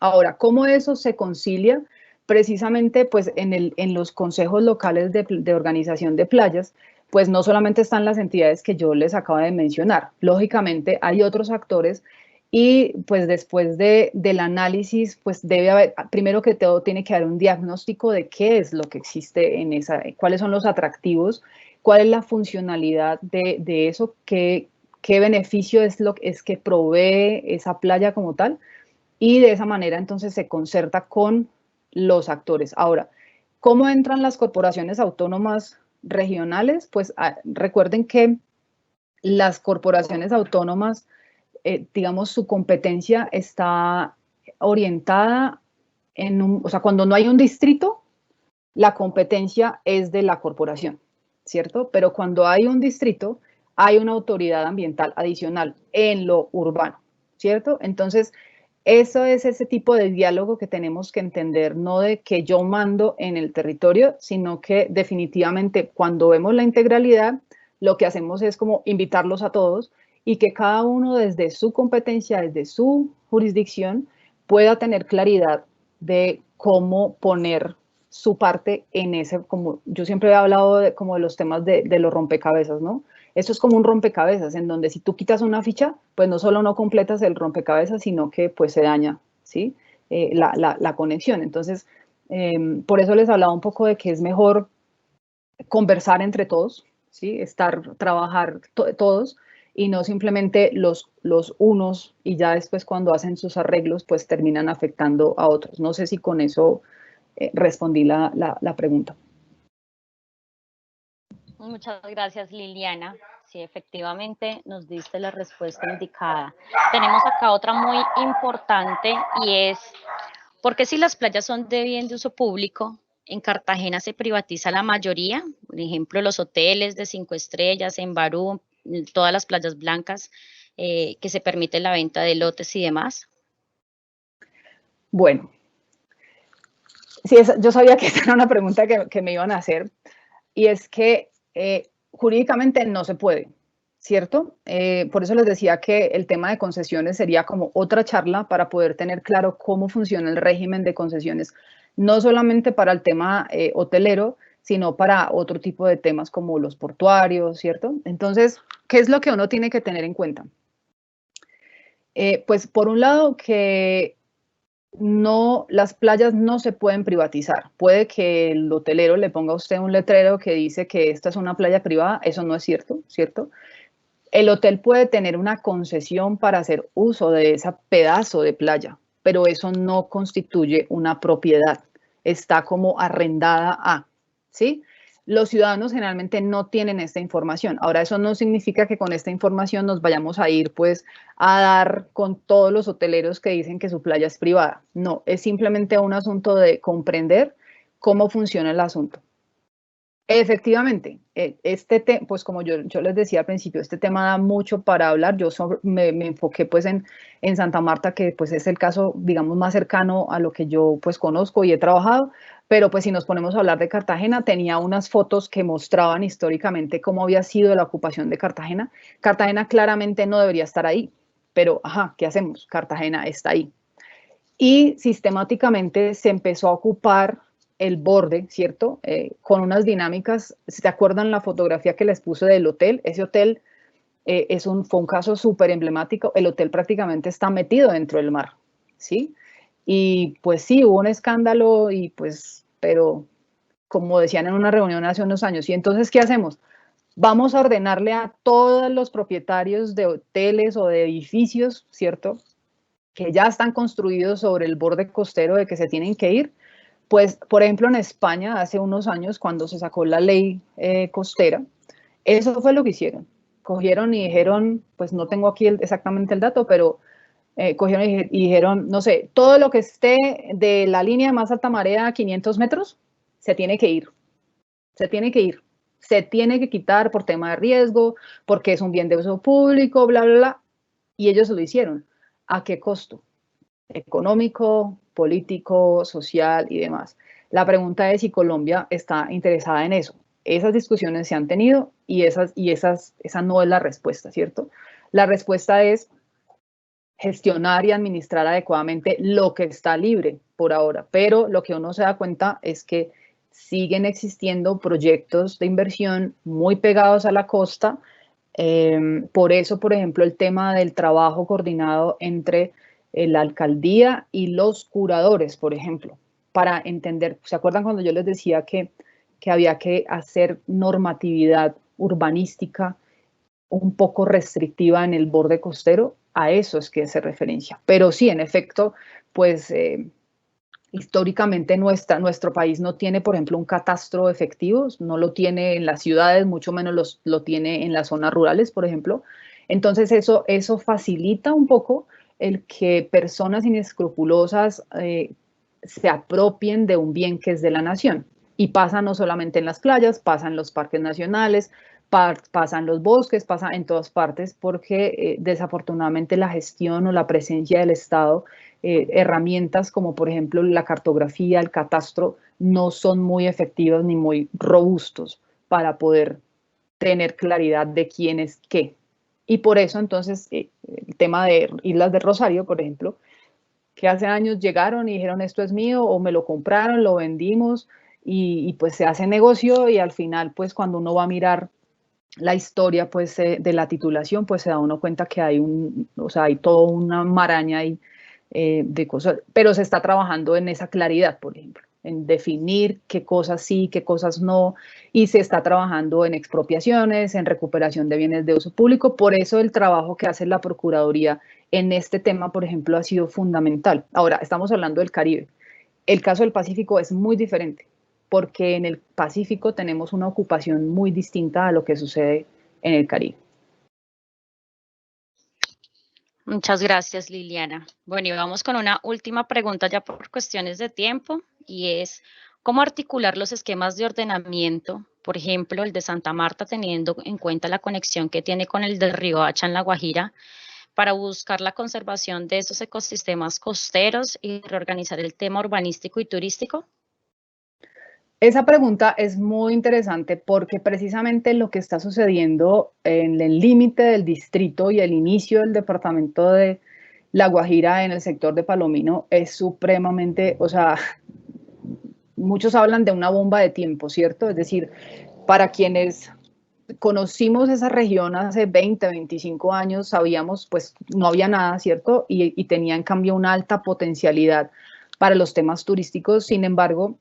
Ahora, ¿cómo eso se concilia? Precisamente, pues, en los consejos locales de organización de playas, pues no solamente están las entidades que yo les acabo de mencionar, lógicamente hay otros actores y pues después del análisis, pues debe haber, primero que todo, tiene que haber un diagnóstico de qué es lo que existe en esa, cuáles son los atractivos, cuál es la funcionalidad de eso, qué beneficio es que provee esa playa como tal, y de esa manera entonces se concerta con los actores. Ahora, ¿cómo entran las corporaciones autónomas regionales? Pues recuerden que las corporaciones autónomas, digamos, su competencia está orientada o sea, cuando no hay un distrito, la competencia es de la corporación, ¿cierto? Pero cuando hay un distrito, hay una autoridad ambiental adicional en lo urbano, ¿cierto? Entonces, eso es ese tipo de diálogo que tenemos que entender, no de que yo mando en el territorio, sino que definitivamente cuando vemos la integralidad, lo que hacemos es como invitarlos a todos y que cada uno desde su competencia, desde su jurisdicción, pueda tener claridad de cómo poner su parte en ese, como yo siempre he hablado como de los temas de los rompecabezas, ¿no? Esto es como un rompecabezas, en donde si tú quitas una ficha, pues no solo no completas el rompecabezas, sino que pues se daña, ¿sí? La conexión. Entonces, por eso les hablaba un poco de que es mejor conversar entre todos, ¿sí? Trabajar todos y no simplemente los unos y ya después cuando hacen sus arreglos, pues terminan afectando a otros. No sé si con eso respondí la pregunta. Muchas gracias, Liliana. Sí, efectivamente nos diste la respuesta indicada. Tenemos acá otra muy importante y es, ¿por qué si las playas son de bien de uso público, en Cartagena se privatiza la mayoría? Por ejemplo, los hoteles de 5 estrellas, en Barú, todas las playas blancas, que se permite la venta de lotes y demás. Bueno, sí, yo sabía que esta era una pregunta que me iban a hacer, y es que jurídicamente no se puede, ¿cierto? Por eso les decía que el tema de concesiones sería como otra charla para poder tener claro cómo funciona el régimen de concesiones, no solamente para el tema hotelero, sino para otro tipo de temas como los portuarios, ¿cierto? Entonces, ¿qué es lo que uno tiene que tener en cuenta? Pues por un lado que no, las playas no se pueden privatizar. Puede que el hotelero le ponga a usted un letrero que dice que esta es una playa privada, eso no es cierto, ¿cierto? El hotel puede tener una concesión para hacer uso de ese pedazo de playa, pero eso no constituye una propiedad, está como arrendada a, ¿sí? Los ciudadanos generalmente no tienen esta información. Ahora, eso no significa que con esta información nos vayamos a ir pues a dar con todos los hoteleros que dicen que su playa es privada. No, es simplemente un asunto de comprender cómo funciona el asunto. Efectivamente, pues como yo les decía al principio, este tema da mucho para hablar. Yo me enfoqué pues en Santa Marta, que pues es el caso, digamos, más cercano a lo que yo pues conozco y he trabajado, pero pues si nos ponemos a hablar de Cartagena, tenía unas fotos que mostraban históricamente cómo había sido la ocupación de Cartagena. Cartagena claramente no debería estar ahí, pero ajá, ¿qué hacemos? Cartagena está ahí. Y sistemáticamente se empezó a ocupar el borde, ¿cierto? Con unas dinámicas, ¿se acuerdan la fotografía que les puse del hotel? Ese hotel fue un caso súper emblemático, el hotel prácticamente está metido dentro del mar, ¿sí? Y pues sí, hubo un escándalo y pues, pero como decían en una reunión hace unos años, ¿y entonces qué hacemos? Vamos a ordenarle a todos los propietarios de hoteles o de edificios, ¿cierto? que ya están construidos sobre el borde costero de que se tienen que ir, pues, por ejemplo, en España, hace unos años, cuando se sacó la ley costera, eso fue lo que hicieron. Cogieron y dijeron, pues no tengo aquí exactamente el dato, pero cogieron y dijeron, no sé, todo lo que esté de la línea de más alta marea a 500 metros, se tiene que ir. Se tiene que ir. Se tiene que quitar por tema de riesgo, porque es un bien de uso público, bla, bla, bla. Y ellos lo hicieron. ¿A qué costo? Económico, político, social y demás. La pregunta es si Colombia está interesada en eso. Esas discusiones se han tenido y esa no es la respuesta, ¿cierto? La respuesta es gestionar y administrar adecuadamente lo que está libre por ahora, pero lo que uno se da cuenta es que siguen existiendo proyectos de inversión muy pegados a la costa. Por eso, por ejemplo, el tema del trabajo coordinado entre la alcaldía y los curadores, por ejemplo, para entender, ¿se acuerdan cuando yo les decía que había que hacer normatividad urbanística un poco restrictiva en el borde costero? A eso es que se referencia. Pero sí, en efecto, pues históricamente nuestro país no tiene, por ejemplo, un catastro efectivo, no lo tiene en las ciudades, mucho menos lo tiene en las zonas rurales, por ejemplo. Entonces eso facilita un poco el que personas inescrupulosas se apropien de un bien que es de la nación. Y pasa no solamente en las playas, pasa en los parques nacionales, pasa en los bosques, pasa en todas partes, porque desafortunadamente la gestión o la presencia del Estado, herramientas como por ejemplo la cartografía, el catastro, no son muy efectivos ni muy robustos para poder tener claridad de quién es qué. Y por eso entonces el tema de Islas de Rosario, por ejemplo, que hace años llegaron y dijeron esto es mío o me lo compraron, lo vendimos y pues se hace negocio y al final pues cuando uno va a mirar la historia pues de la titulación pues se da uno cuenta que hay hay toda una maraña ahí de cosas, pero se está trabajando en esa claridad, por ejemplo, en definir qué cosas sí, qué cosas no, y se está trabajando en expropiaciones, en recuperación de bienes de uso público. Por eso el trabajo que hace la Procuraduría en este tema, por ejemplo, ha sido fundamental. Ahora, estamos hablando del Caribe. El caso del Pacífico es muy diferente, porque en el Pacífico tenemos una ocupación muy distinta a lo que sucede en el Caribe. Muchas gracias, Liliana. Bueno, y vamos con una última pregunta ya por cuestiones de tiempo, y es, ¿cómo articular los esquemas de ordenamiento, por ejemplo, el de Santa Marta, teniendo en cuenta la conexión que tiene con el de Riohacha en La Guajira, para buscar la conservación de esos ecosistemas costeros y reorganizar el tema urbanístico y turístico? Esa pregunta es muy interesante porque precisamente lo que está sucediendo en el límite del distrito y el inicio del departamento de La Guajira en el sector de Palomino es supremamente, o sea, muchos hablan de una bomba de tiempo, ¿cierto? Es decir, para quienes conocimos esa región hace 20, 25 años, sabíamos, pues no había nada, ¿cierto? Y tenía en cambio una alta potencialidad para los temas turísticos. Sin embargo,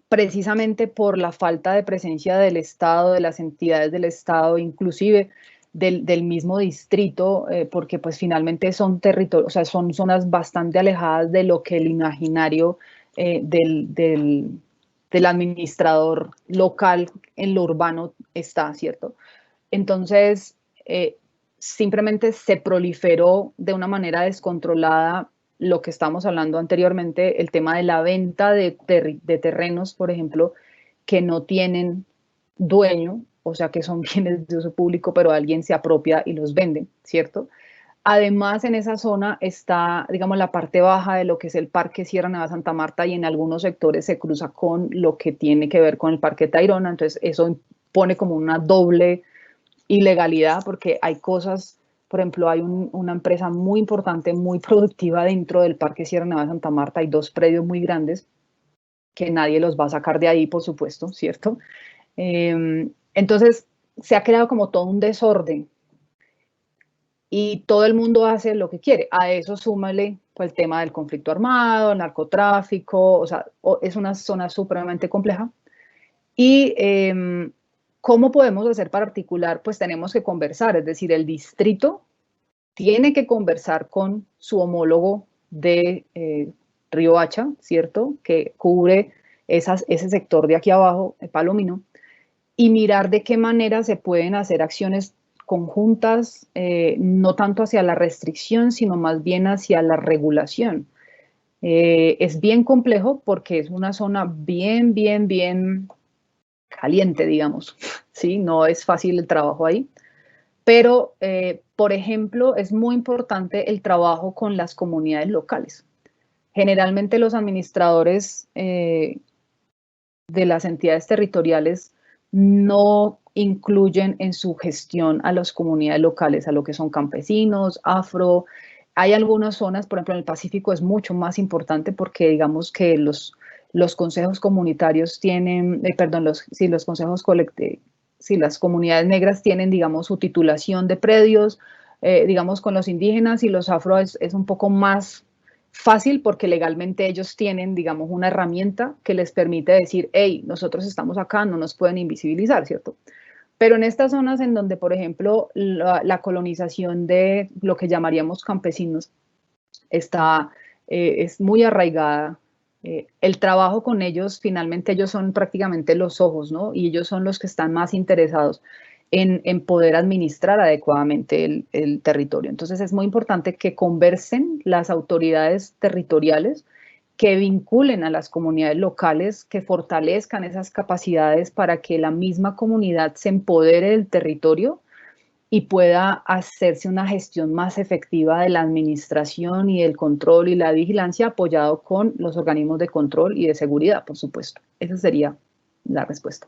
precisamente por la falta de presencia del Estado, de las entidades del Estado, inclusive del mismo distrito, porque pues finalmente son territorios, o sea, son zonas bastante alejadas de lo que el imaginario del administrador local en lo urbano está, ¿cierto? Entonces, simplemente se proliferó de una manera descontrolada lo que estamos hablando anteriormente, el tema de la venta de terrenos, por ejemplo, que no tienen dueño, o sea, que son bienes de uso público, pero alguien se apropia y los vende, ¿cierto? Además, en esa zona está, digamos, la parte baja de lo que es el Parque Sierra Nevada Santa Marta y en algunos sectores se cruza con lo que tiene que ver con el Parque Tayrona, entonces eso pone como una doble ilegalidad porque hay cosas, por ejemplo, hay una empresa muy importante, muy productiva dentro del Parque Sierra Nevada Santa Marta, hay 2 predios muy grandes que nadie los va a sacar de ahí, por supuesto, ¿cierto? Entonces, se ha creado como todo un desorden y todo el mundo hace lo que quiere. A eso súmale pues, el tema del conflicto armado, el narcotráfico, o sea, es una zona supremamente compleja. Y ¿cómo podemos hacer para articular? Pues tenemos que conversar, es decir, el distrito tiene que conversar con su homólogo de Riohacha, ¿cierto? Que cubre ese sector de aquí abajo, de Palomino, y mirar de qué manera se pueden hacer acciones conjuntas, no tanto hacia la restricción, sino más bien hacia la regulación. Es bien complejo porque es una zona bien caliente, digamos, ¿sí? No es fácil el trabajo ahí. Pero, por ejemplo, es muy importante el trabajo con las comunidades locales. Generalmente los administradores de las entidades territoriales no incluyen en su gestión a las comunidades locales, a lo que son campesinos, afro. Hay algunas zonas, por ejemplo, en el Pacífico es mucho más importante porque digamos que los consejos comunitarios tienen, los consejos colectivos, si las comunidades negras tienen, digamos, su titulación de predios, digamos, con los indígenas y los afro es un poco más fácil porque legalmente ellos tienen, digamos, una herramienta que les permite decir, hey, nosotros estamos acá, no nos pueden invisibilizar, ¿cierto? Pero en estas zonas en donde, por ejemplo, la colonización de lo que llamaríamos campesinos es muy arraigada, el trabajo con ellos, finalmente ellos son prácticamente los ojos, ¿no? Y ellos son los que están más interesados en poder administrar adecuadamente el territorio. Entonces es muy importante que conversen las autoridades territoriales, que vinculen a las comunidades locales, que fortalezcan esas capacidades para que la misma comunidad se empodere del territorio y pueda hacerse una gestión más efectiva de la administración y del control y la vigilancia apoyado con los organismos de control y de seguridad, por supuesto. Esa sería la respuesta.